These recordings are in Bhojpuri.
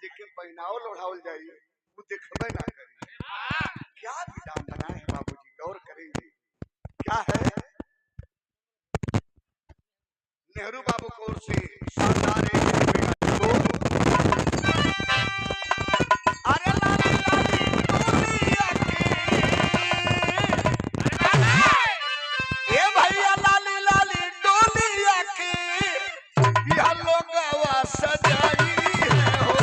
आज के पहनावल ओढ़ावल जाई वो देखबे ना करी। क्या विधान बना है बाबूजी, गौर करेंगे क्या है। नेहरू बाबू की ओर से शानदार एक अरे लाली लाली डोलिया के ए भैया लाली लाली डोलिया के यह लोगवा सजाई है हो।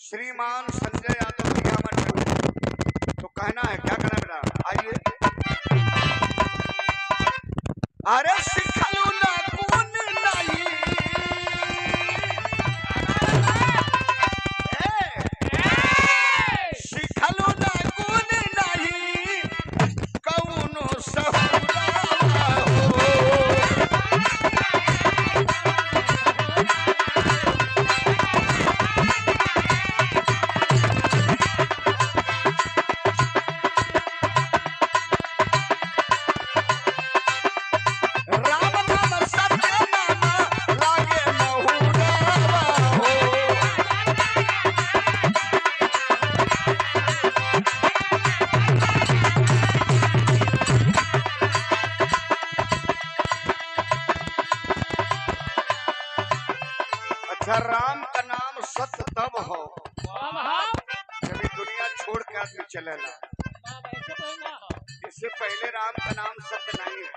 श्रीमान संजय यादव जी हमारे तो कहना है, क्या कहना बेटा, आइए। अरे सिखलू ना गुण नहीं सिखलू ना गुण नहीं कौनो सहुरा हो। अच्छा, राम का नाम सत्य तब हो जब दुनिया छोड़ के आदमी चलेला। इससे पहले राम का नाम सत्य नहीं है।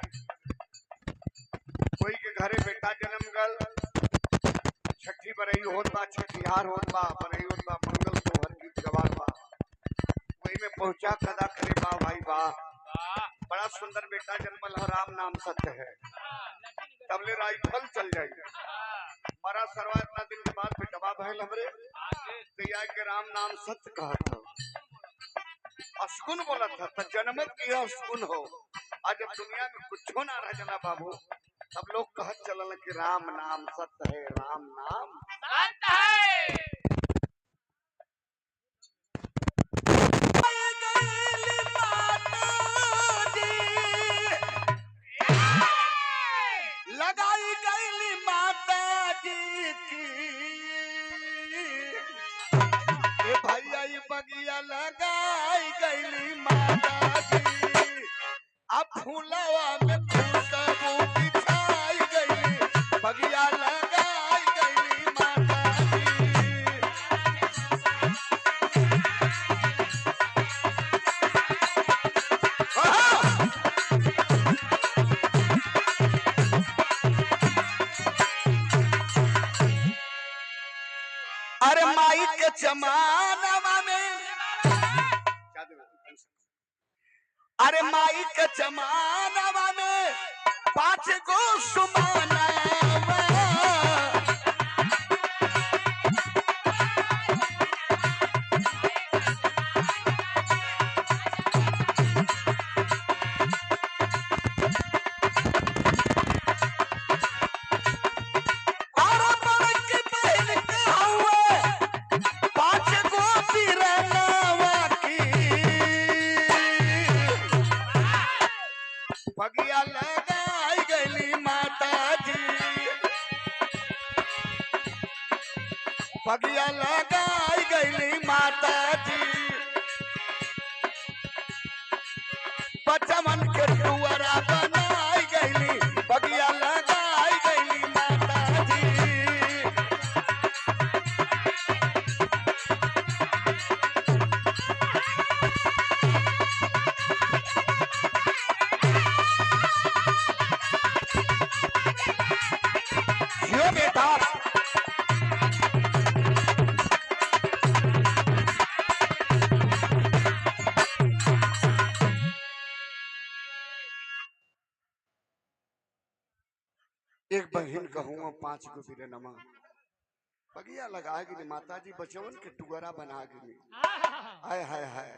कोई के घरे बेटा जन्म गल, छठी बरई होत बा, छठिहार होत बा, बरई होत बा, मंगल सोहर गीत गवात बा, वही में पहुंचा कदा करे बा भाई बा, बड़ा सुंदर बेटा जन्मल है, राम नाम सत्य है। तबले राइफल चल जाई मरा सरवा इतना दिन के बाद बेटवा भइल हमरे तो या के राम नाम सत्य कहत हो, असगुन बोलत था तो जन्मत की असगुन हो। आज जब दुनिया में कुछ ना रह जना बाबू, सब लोग कहत चलल कि राम नाम सत्य है, राम नाम सत्य है। लगाई गईली माता जी की ए भैया ये बगिया लगाई गईली माता जी, अब फूलवा में फूसबू बिछाई गईली बगिया लगाई गईली माता जी। अरे माई के जमाना में, अरे माई के जमाना में 5 गो सुमाना बिरनावा की बगिया लगाई गली माता जी बगिया लगाई गली माता जी बचवन के टुअरा बनाई गली बगिया लगाई गली माता जी जियो बेटा एक बहन कहूँ 5 गो बिरनमा बगिया लगा गिरी माता जी बचवन के टुगरा बना गिरी हाय हाय हाय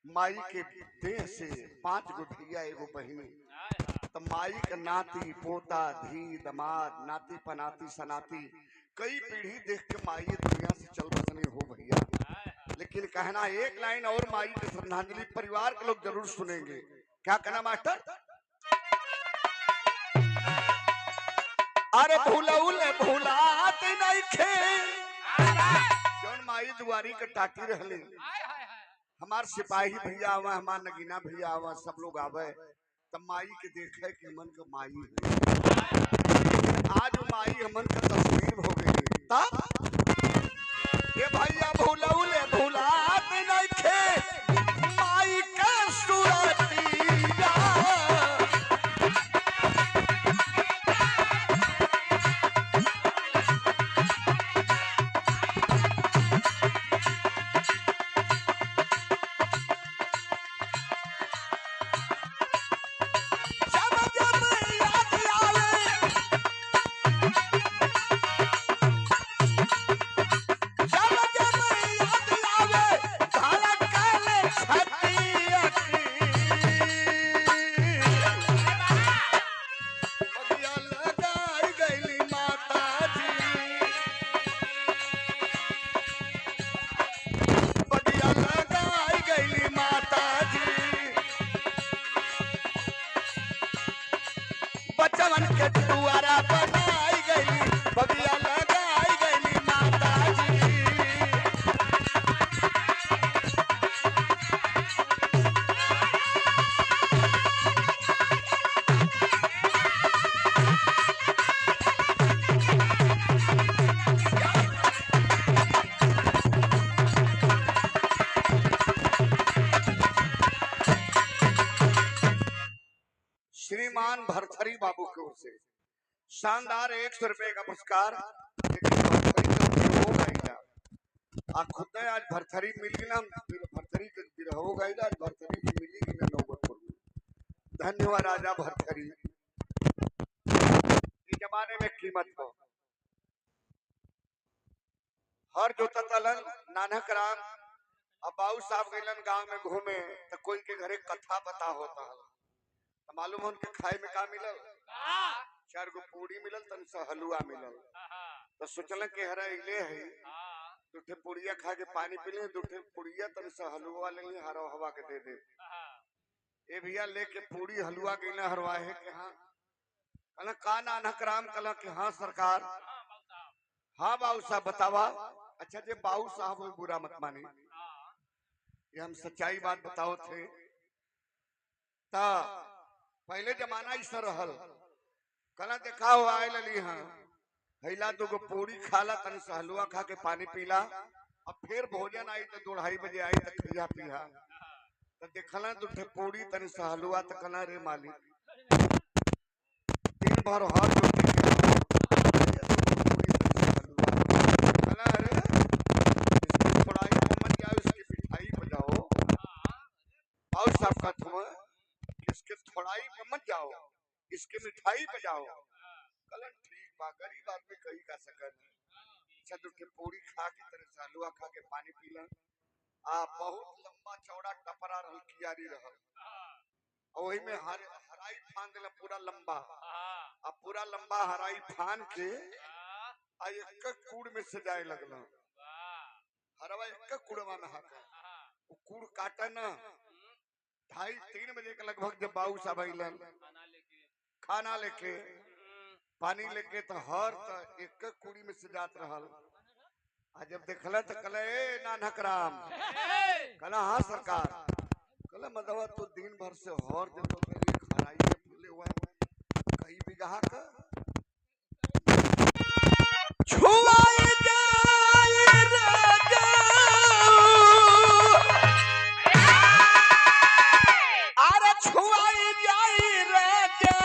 माई के देह से 5 गो भैया एगो बहिनी तो माई का नाती पोता धी दमाद नाती पनाती सनाती कई पीढ़ी देख के माई दुनिया से चल बसने हो भैया लेकिन कहना एक लाइन और माई की श्रद्धांजलि परिवार के लोग जरूर सुनेंगे क्या कहना मास्टर अरे भूलौले भूलात नहीं खे जौन माई दुआरी के टाटी रहले हमार सिपाही भैया आवा हमार नगीना भैया आवा सब लोग आवे तब माई के देखे कि मन का माई है आज माई हमन का तस्वीर हो गई तब ये भैया भूलौले भूलात नहीं खे माई का सूरतिया बचवन के टुआरा बनाई गई बगिया लगाई गई माता जी श्रीमान भरथरी बाबू की ओर से शानदार 100 रुपए का पुरस्कार खुद आज भरथरी मिली ना भरथरी हो गई आज भरथरी भी मिली ना नौबतपुर में धन्यवाद राजा भरथरी इस जमाने में कीमत हो हर जोता तलन नानक राम अब बाबू साहब गैलन गांव में घूमे तो कोई के घरे कथा बता होता है मालूम उनके खाए में का मिलल 4 गो पूरी मिलल तन से हलवा मिलल तो सोचल के हरा इले है दूठे पुड़िया खा के पानी पी ले दूठे पुड़िया तन से हलवा ले ले हरा हवा के दे दे ए भैया लेके पूरी हलवा गईला हरवाए के हां कहला का नानक राम कहला कि हां सरकार हां बाबू साहब बतावा अच्छा जे बाबू साहब बुरा मत माने ये हम सच्चाई बात बताओ थे ता पहले जमाना इस रहल कला देखा हो आए लली हां हैला तो पूरी खाला तन से हलवा खा के पानी पीला अब फिर भोजन आई तो 2:30 बजे आई तो खिया पिया तो देखला तो पूरी तन से हलवा तो कला रे मालिक दिन भर हर कला रे थोड़ा मन क्या उसकी मिठाई बजाओ और सब का तुम इसके थोड़ाई पे मत जाओ इसके मिठाई पे जाओ कलन ठीक बा गरीब आदमी कहीं का सकन अच्छा दूठे पूरी खा के तरह से हलवा खा के पानी पीला बहुत लंबा चौड़ा टपरा रहल कियारी रहल और वही में हराई फान देला पूरा लंबा अब पूरा लंबा हराई फान के एक कूड़ में से जाए लगला हरवा एक कुड़वा में हाथ वो कूड़ काटा ना 2:30-3 बजे के लगभग जब बाबू साहब अइलन खाना लेके पानी लेके तो हर तो एक कुड़ी में से जात रहल आ जब देखला तो कहले ए नानकराम कहला हाँ सरकार कहला मदवा तो दिन भर से हर दिन तो खराई में फूले हुआ कई बिगहा का छुआए जाए राजा अरे छुआए जाए राजा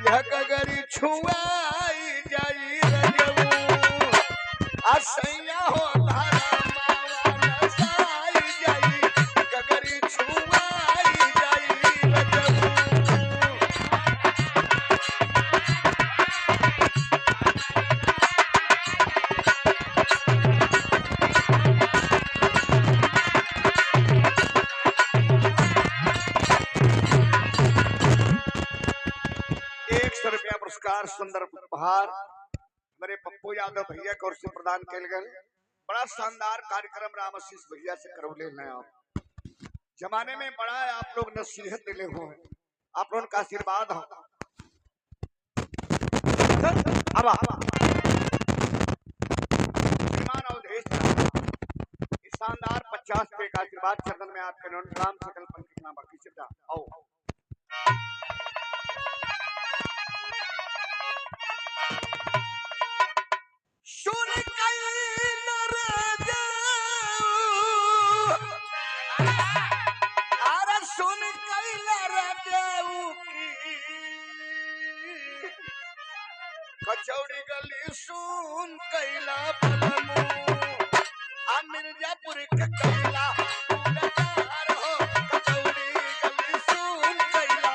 यह कगरी छुआई जाई राजा असैया हो धारा मावा नसाई जाई कगरी छुआई जाई राजा ₹100 पुरस्कार सुंदर उपहार मेरे पप्पू यादव भैया की ओर से प्रदान किया गया। बड़ा शानदार कार्यक्रम राम आशीष भैया से करौले हैं। आप जमाने में बड़ा आप लोग नसीहत दिले हो आप लोगों का आशीर्वाद हो अब शानदार 50 रुपए का आशीर्वाद चरण में आपके राम सकल पंखना बाकी सिद्धा आओ सुन अरे सुन कचौड़ी गली सुन कैला मिर्जापुर के कैला हो कचौड़ी गली सुन कैला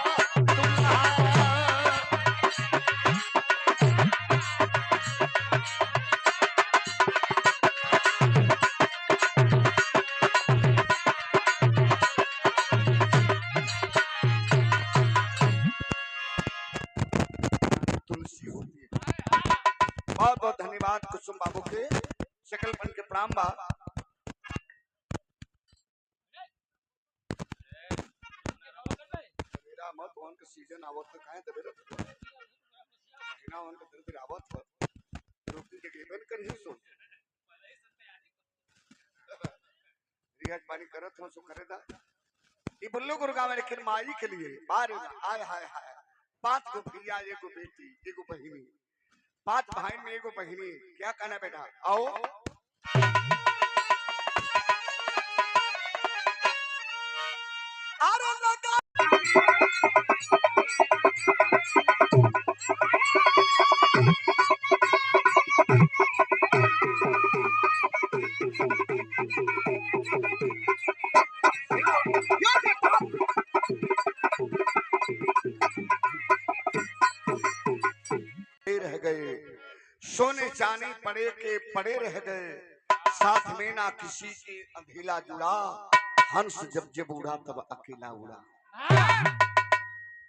बहुत बहुत धन्यवाद कुसुम बाबू के सकल बन के प्रणाम बा मेरा मत वन का सीजन आवत तो काहे दबे महीना वन का धीरे आवत रोटी के गेबन कर ही सुन रियाज पानी करत हो सो करेदा ई बुल्लू गुरगांव में लेकिन माई के लिए बार आय हाय हाय 5 गो भैया एगो बेटी एगो बहिनी 5 भाई में एगो बहिनी क्या कहना बेटा आओ अरे लगा रह गए सोने चांदी पड़े के पड़े रह गए साथ में ना किसी की अंधेला जुड़ा हंस जब जब उड़ा तब अकेला उड़ा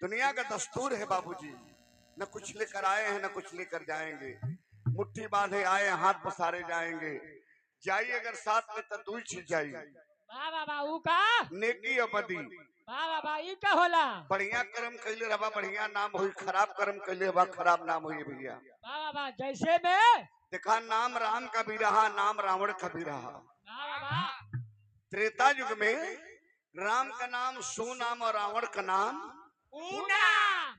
दुनिया का दस्तूर है बाबूजी न कुछ लेकर आए हैं न कुछ लेकर जाएंगे मुट्ठी बांधे आए हाथ पसारे जाएंगे जाइए अगर साथ में तो 2 चीज जाइए नेकी और बदी का होला बढ़िया कर्म कैले रहा बढ़िया नाम हुई खराब कर्म कैले रहा खराब नाम हुई भैया जैसे में देखा नाम राम का भी रहा नाम रावण का भी रहा त्रेता युग में राम का नाम सुनाम और रावण का नाम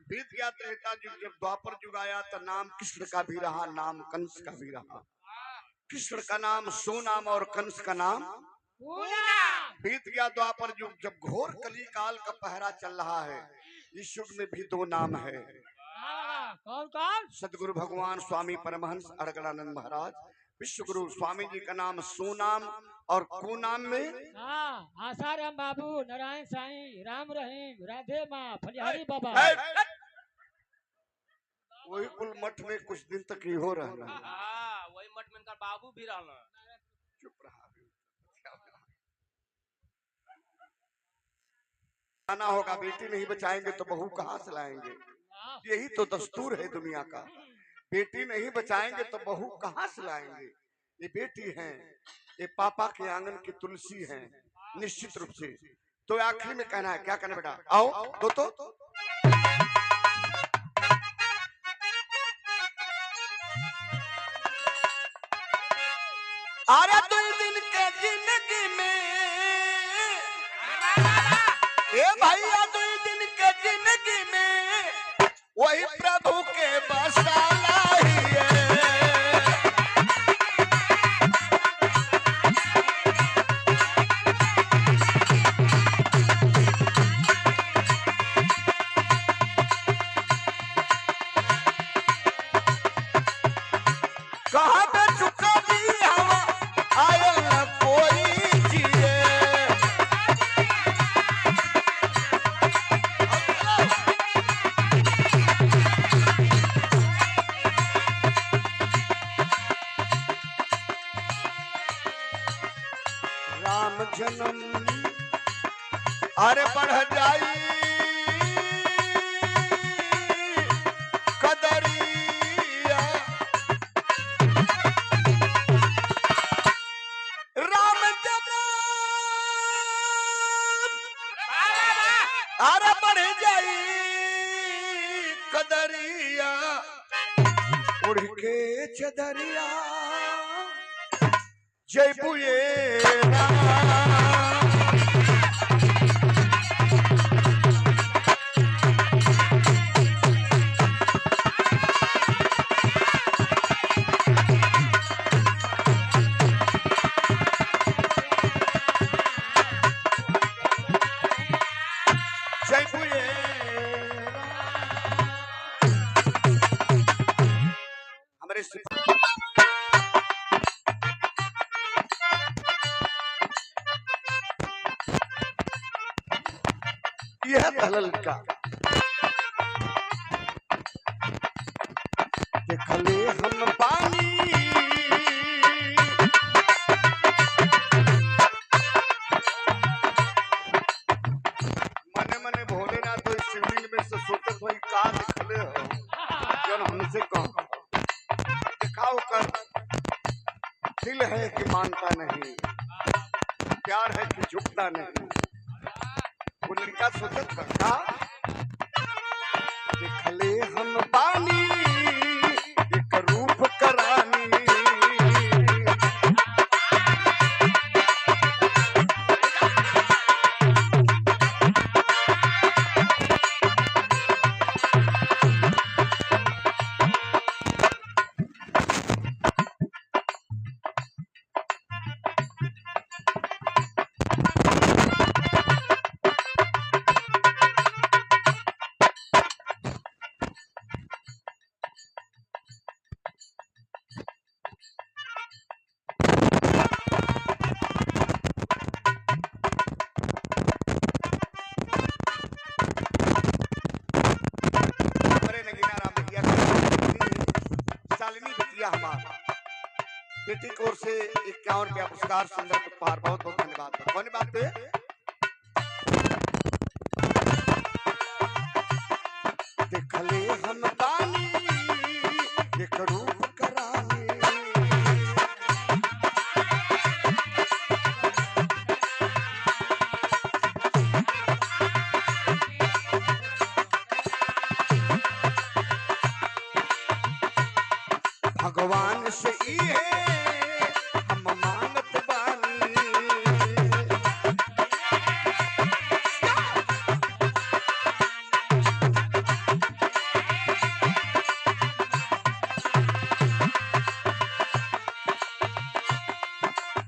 बीत गया त्रेता युग जब द्वापर युग आया तो नाम कृष्ण का भी रहा नाम कंस का भी रहा कृष्ण का नाम सुनाम और कंस का नाम बीत गया द्वापर युग जब घोर कली काल का पहरा चल रहा है इस युग में भी 2 नाम है कौन कौन सदगुरु भगवान स्वामी परमहंस अड़गड़ानंद महाराज विश्व गुरु स्वामी जी का नाम सुनाम और कुनाम में आसाराम बाबू नारायण साईं राम रहीम राधे माँ फलिहारी बाबा वही कुल मठ में कुछ दिन तक ही हो रहा वही मठ में इनका बाबू भी रहना चुप रहा आना होगा बेटी नहीं बचाएंगे तो बहू कहाँ से लाएंगे यही तो दस्तूर है दुनिया का बेटी नहीं बचाएंगे तो बहू कहां से लाएंगे। ये बेटी है, ये पापा के आंगन की तुलसी है निश्चित रूप से। तो आखिरी में कहना है, क्या कहना बेटा, आओ तो अरे 2 दिन के जिंदगी में ए भैया 2 दिन के जिंदगी में वही प्रभु के बसाला ही है। कहाँ पे चुका दी हवा आया न कोई जिए। राम जन्म अरे बढ़ जाई कदरिया। राम जन्म अरे बढ़ जाई कदरिया। उड़ के चदरिया जय बुए जय बुए हमारे यह दलल का देखले हम पानी मने मने भोलेनाथ तो शिवलिंग में से सोचत हुई का देखले हो जन हमसे कहो दिखाओ कर दिल है कि मानता नहीं, प्यार है कि झुकता नहीं। वो लड़का सोचत का देखले हम पानी एक रूप करानी। बेटी की ओर से 51 रुपया पुरस्कार सुंदर उपहार, बहुत बहुत धन्यवाद। कौन बात पे देखले हम पानी एक रूप करानी। भगवान से ही है हम मानत बानी।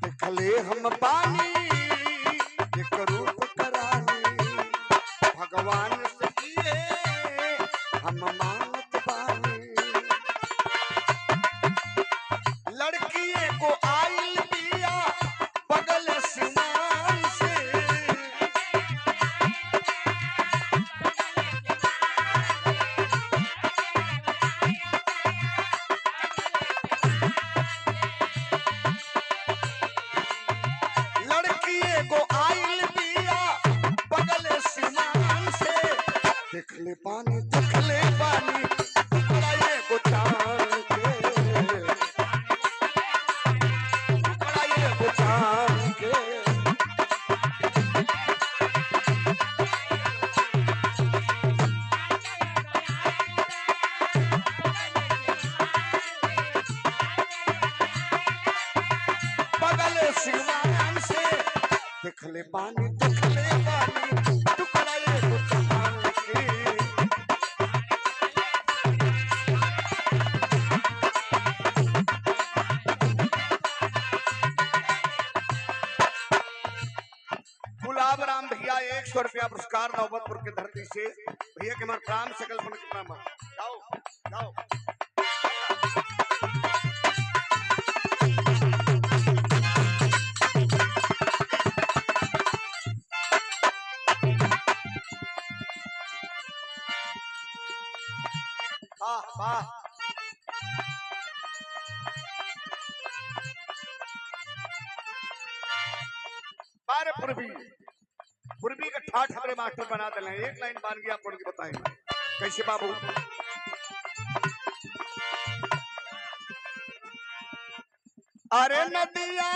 देखले हम पानी एक रूप करानी। भगवान से ही है हम मानत बानी। लड़की को आइल दिया बगल सिमान से। लड़की को आइल दिया बगल सिमान से। देख ले पानी बड़ा ये को चांद। शिवान से दिखले पानी टुकड़ा एगो कमाल के। गुलाब राम भैया 100 रुपया पुरस्कार नौबतपुर की धरती से। भैया के हमारे प्राण सकल पुण्य के प्रणाम। जाओ जाओ। वाह वाह। बारे पूर्वी का ठाठ हमारे मास्टर बना देना। एक लाइन बान गया आपको बताएंगे कैसे बाबू। अरे नदिया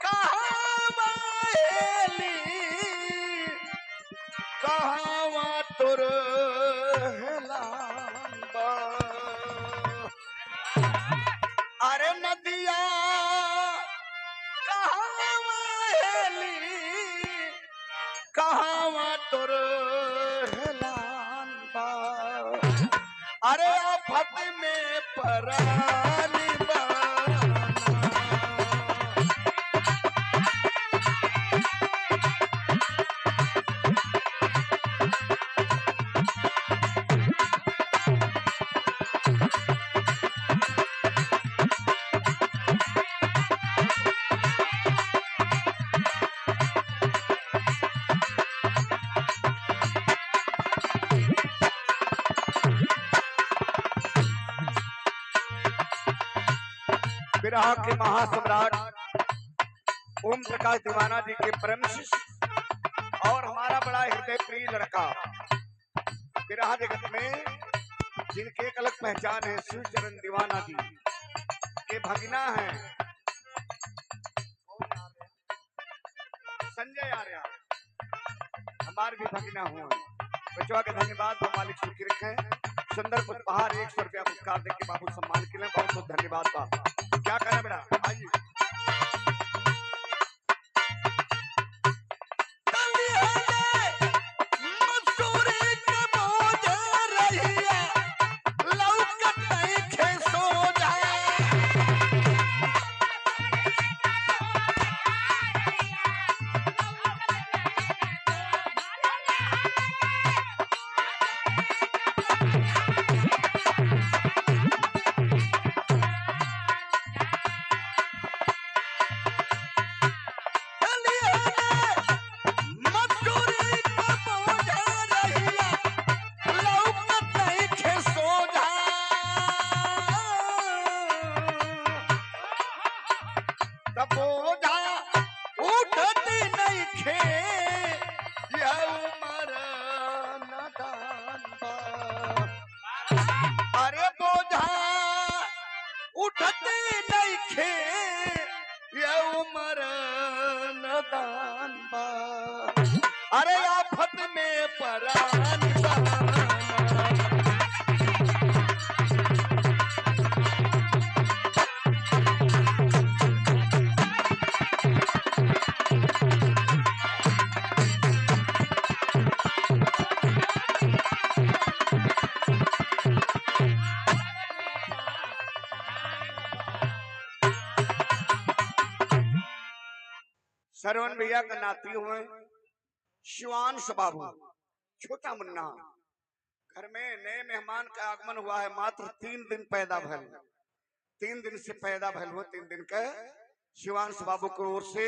कहाँ बहेली कहाँ तुर हेलांबा। अरे नदिया कहाँ बहेली कहाँ तुर हेलांबा। अरे आफत में परानी बाना। विरह के महासम्राट ओम प्रकाश दीवाना जी के परम शिष्य और हमारा बड़ा हृदय प्रिय लड़का विरह जगत में जिनके एक अलग पहचान है शिव चरण दीवाना जी के भगना है संजय आर्या। हमारे भी भगना हुआ बचवा के धन्यवाद। मालिक सुखी रखे। सुंदर उपहार 100 रुपया पुरस्कार देके बाबू सम्मान के लिए बहुत बहुत धन्यवाद। बाबा क्या कहना बेटा आइए। अरे बोझा उठते नहीं खे ये उम्र नदान बा। अरे आफत में परान बा। सरवन भैया का नाती हुए शिवांश बाबू छोटा मुन्ना घर में नए मेहमान का आगमन हुआ है। मात्र 3 दिन पैदा भल 3 दिन से पैदा भल हुआ 3 दिन का शिवांश बाबू की ओर से